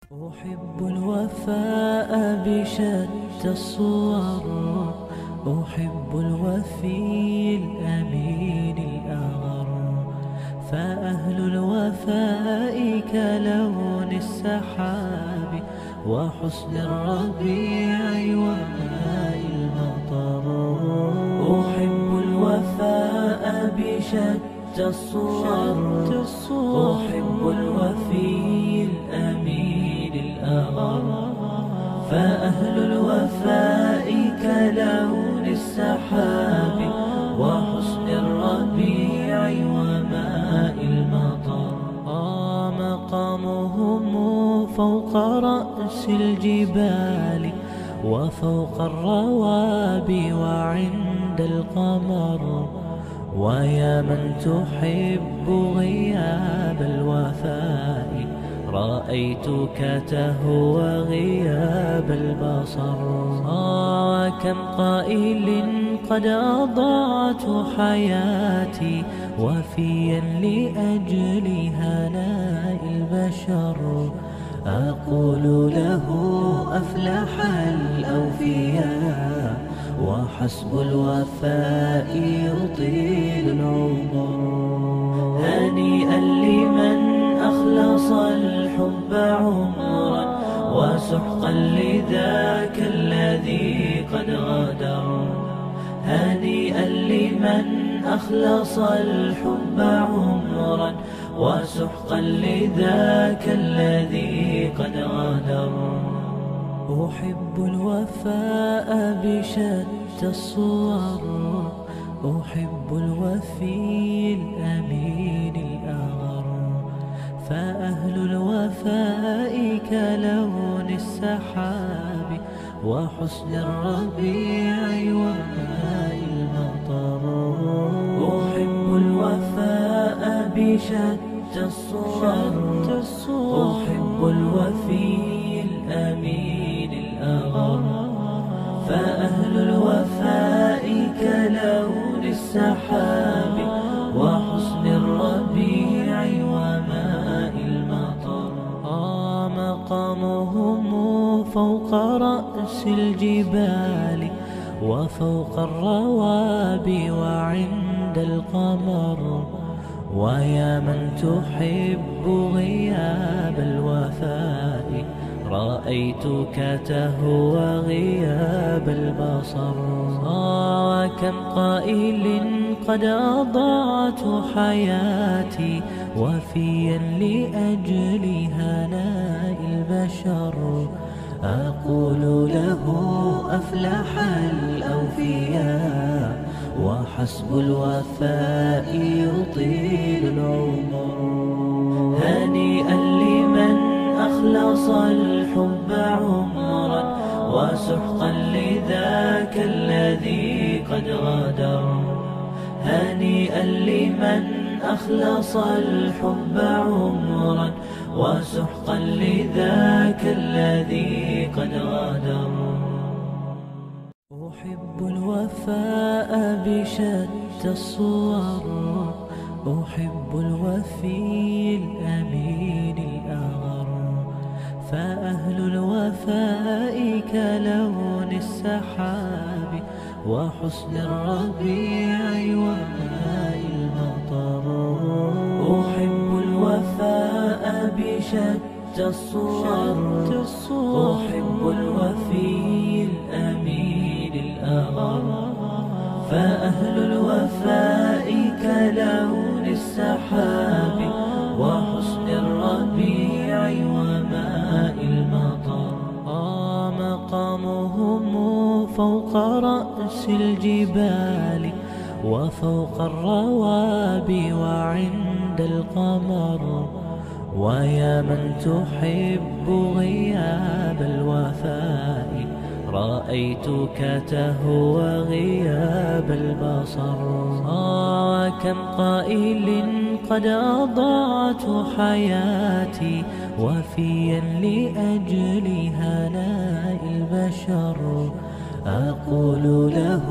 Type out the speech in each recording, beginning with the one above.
أحب الوفاء بشتى الصور، أحب الوفي الأمين الأغر، فأهل الوفاء كلون السحاب وحسن الربيع وماء المطر. أحب الوفاء بشتى الصور، أحب الوفي الأمين الأغر، فأهل الوفاء كلون السحاب وحسن الربيع وماء المطر. مقامهم فوق رأس الجبال وفوق الروابي وعند القمر، ويا من تحب غياب الوفاء رأيتك تهوى غياب البصر. وكم قائل قد أضعت حياتي وفيا لأجل هناء البشر، أقول له أفلح الأوفياء وحسب الوفاء يطيل العمر. هنيئا لمن أخلص الحب عمرا وسحقا لذاك الذي قد غدر. هنيئا لمن أخلص الحب عمرا وسحقا لذاك الذي قد غدر. أحب الوفاء بشتى الصور، أحب الوفي الأمين الأغر، فأهل الوفاء كلون السحاب وحسن الربيع وماء المطر. أحب الوفاء بشتى الصور، أحب الوفي الأمين الأغر، فأهل الوفاء كلون السحاب وحسن الربيع وماء المطر. مقامهم فوق رأس الجبال وفوق الروابي وعند القمر، ويا من تحب غياب الوفاء رأيتك تهوى غياب البصر. وكم قائل قد أضعت حياتي وفيا لأجل هناء البشر، أقول له أفلح الأوفياء وحسب الوفاء يطيل العمر. هنيئا لمن أخلص الحب عمرا وسحقا لذاك الذي قد غدر. هنيئا لمن أخلص الحب عمرا وسحقا لذاك الذي قد غدر. أحب الوفاء بشتى الصور، أحب الوفي الأمين الأغر، فأهل الوفاء كلون السحاب وحسن الربيع وماء المطر. أحب الوفاء بشتى الصور، أحب الوفي الأمين الأغر، فأهل الوفاء كلون السحاب وحسن الربيع وماء المطر. مقامهم فوق رأس الجبال وفوق الروابي وعند القمر، ويا من تحب غياب الوفاء رأيتك تهوى غياب البصر. وكم قائل قد أضعت حياتي وفيا لأجل هناء البشر، أقول له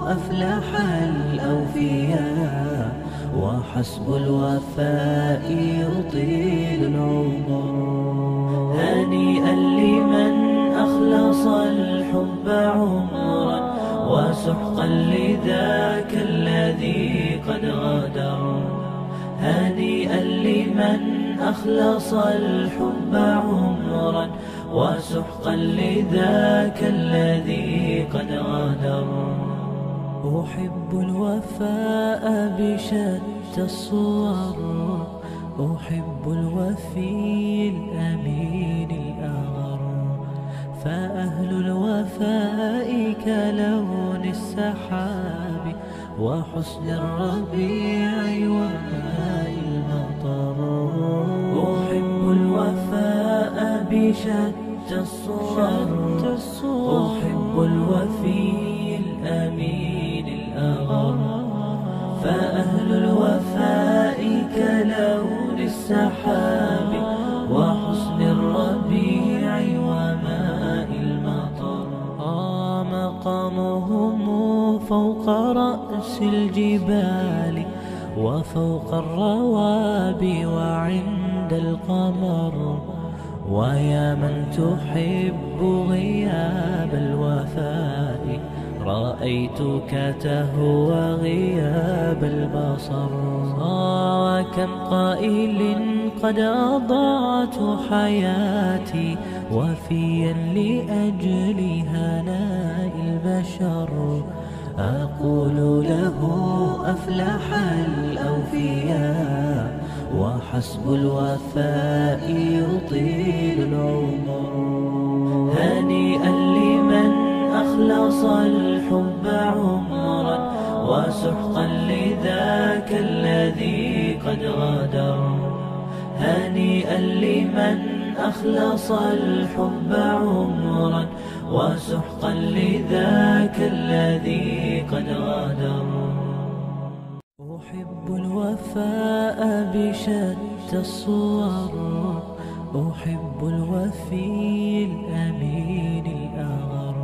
أفلح الأوفياء وحسب الوفاء يطيل العمر. هنيئا لمن أخلص الحب عمرا وسحقا لذاك الذي قد غدر. هنيئا لمن أخلص الحب عمرا وسحقا لذاك الذي قد غدر. أحب الوفاء بشتى الصور، أحب الوفي الأمين الأغر، فأهل الوفاء كلون السحاب وحسن الربيع وماء المطر. أحب الوفاء بشتى الصور، أحب الوفي الأمين الأغر، فأهل الوفاء كلون السحاب وحسن الربيع وماء المطر. مقامهم فوق رأس الجبال وفوق الروابي وعند القمر. ويا من تحب غياب الوفاء رأيتك تهوى غياب البصر. وكم قائل قد أضعت حياتي وفيا لأجل هناء البشر. أقول له أفلح الأوفياء وحسب الوفاء يطيل العمر. هنيئا لمن أخلص الحب عمرا وسحقا لذاك الذي قد غدر. هنيئا لمن أخلص الحب عمرا وسحقا لذاك الذي قد غدر. أحب الوفاء بشتى الصور، أحب الوفي الأمين الأغر،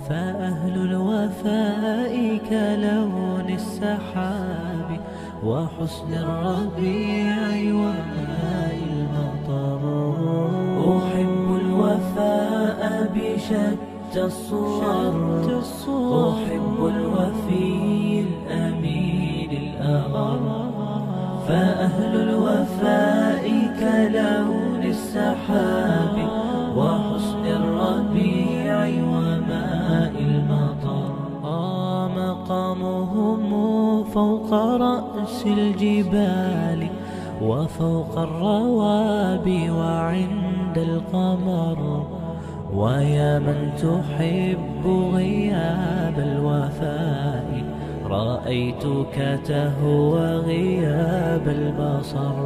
فأهل الوفاء كلون السحاب وحسن الربيع وماء المطر. أحب الوفاء بشتى الصور، أحب الوفي الأمين الأغر، فأهل الوفاء كلون السحاب وحسن الربيع وماء المطر. مقامهم فوق رأس الجبال وفوق الروابي وعند القمر. ويا من تحب غياب الوفاء رأيتك تهوى غياب البصر.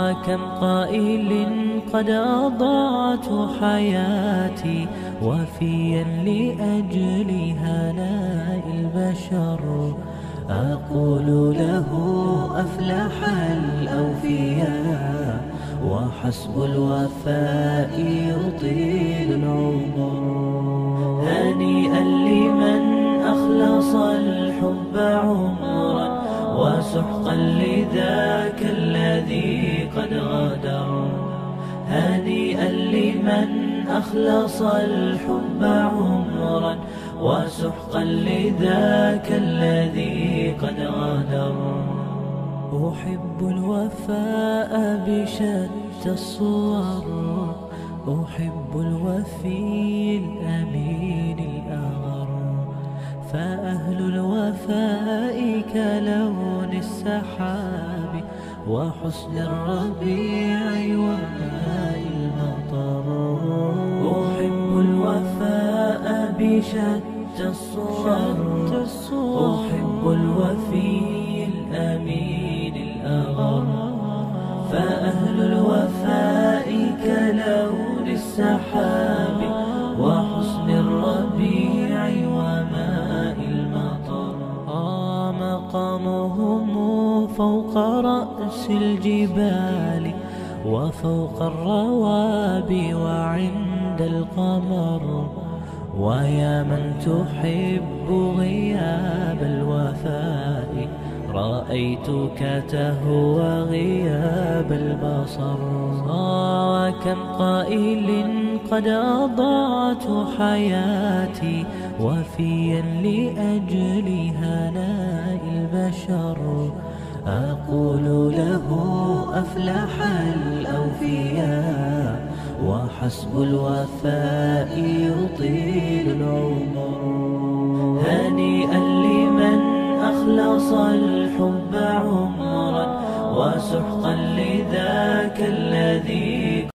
وكم قائل قد أضعت حياتي وفيا لأجل هناء البشر. أقول له أفلح الأوفياء وحسب الوفاء يطيل العمر. هنيئا لمن أخلص الحب عمرا وسحقا لذاك الذي قد غدر. هنيئا لمن أخلص الحب عمرا وسحقا لذاك الذي قد غدر. أحب الوفاء بشتى الصور، أحب الوفي الأمين الأغر، فأهل الوفاء كلون السحاب وحسن الربيع وماء المطر. أحب الوفاء بشتى الصور، أحب الوفي الأمين الأغر، فأهل الوفاء كلون السحاب وحسن الربيع وماء المطر. مقامهم فوق رأس الجبال وفوق الروابي وعند القمر. ويا من تحب غياب الوفاء رأيتك تهوى غياب البصر. وكم قائل قد أضعت حياتي وفيا لأجل هناء البشر. أقول له أفلح الأوفياء وحسب الوفاء يطيل العمر. هنيئا لمن أخلص الحب عمرا وسحقا لذاك الذي